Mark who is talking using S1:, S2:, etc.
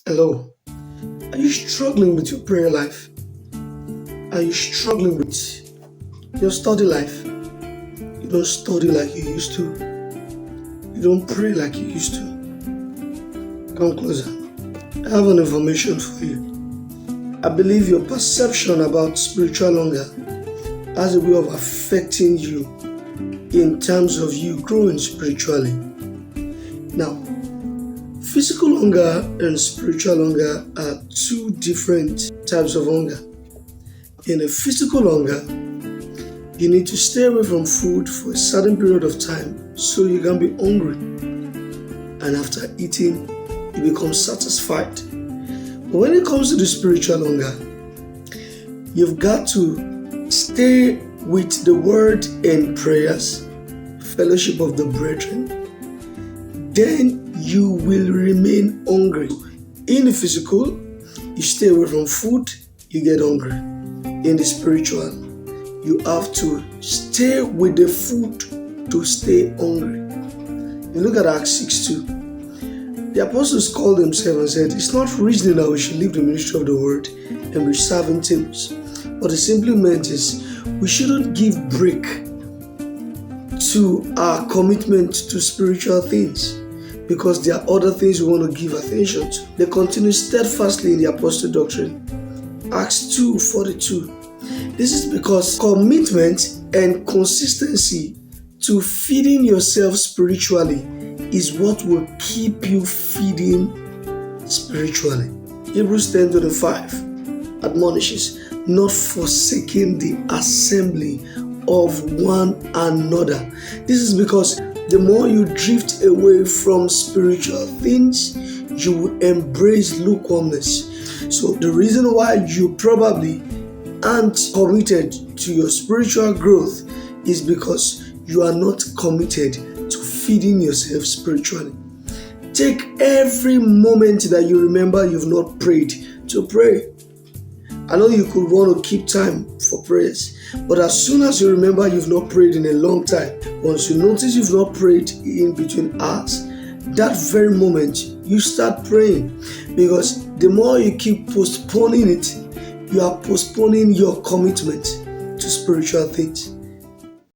S1: Hello. Are you struggling with your prayer life? Are you struggling with your study life? You don't study like you used to. You don't pray like you used to. Come closer. I have an information for you. I believe your perception about spiritual hunger has a way of affecting you in terms of you growing spiritually. Now, physical hunger and spiritual hunger are two different types of hunger. In a physical hunger, you need to stay away from food for a certain period of time so you can be hungry. And after eating, you become satisfied. But when it comes to the spiritual hunger, you've got to stay with the word and prayers, fellowship of the brethren. Then you will remain hungry. In the physical, you stay away from food, you get hungry. In the spiritual, you have to stay with the food to stay hungry. You look at Acts 6:2. The apostles called themselves and said, "It's not reasoning that we should leave the ministry of the word and be serving tables." What it simply meant is we shouldn't give break to our commitment to spiritual things, because there are other things we want to give attention to. They continue steadfastly in the apostle doctrine. Acts 2:42. This is because commitment and consistency to feeding yourself spiritually is what will keep you feeding spiritually. Hebrews 10:25 admonishes, not forsaking the assembly of one another. This is because the more you drift away from spiritual things, you will embrace lukewarmness. So the reason why you probably aren't committed to your spiritual growth is because you are not committed to feeding yourself spiritually. Take every moment that you remember you've not prayed to pray. I know you could want to keep time for prayers, but as soon as you remember you've not prayed in a long time, once you notice you've not prayed in between hours, that very moment you start praying, because the more you keep postponing it, you are postponing your commitment to spiritual things.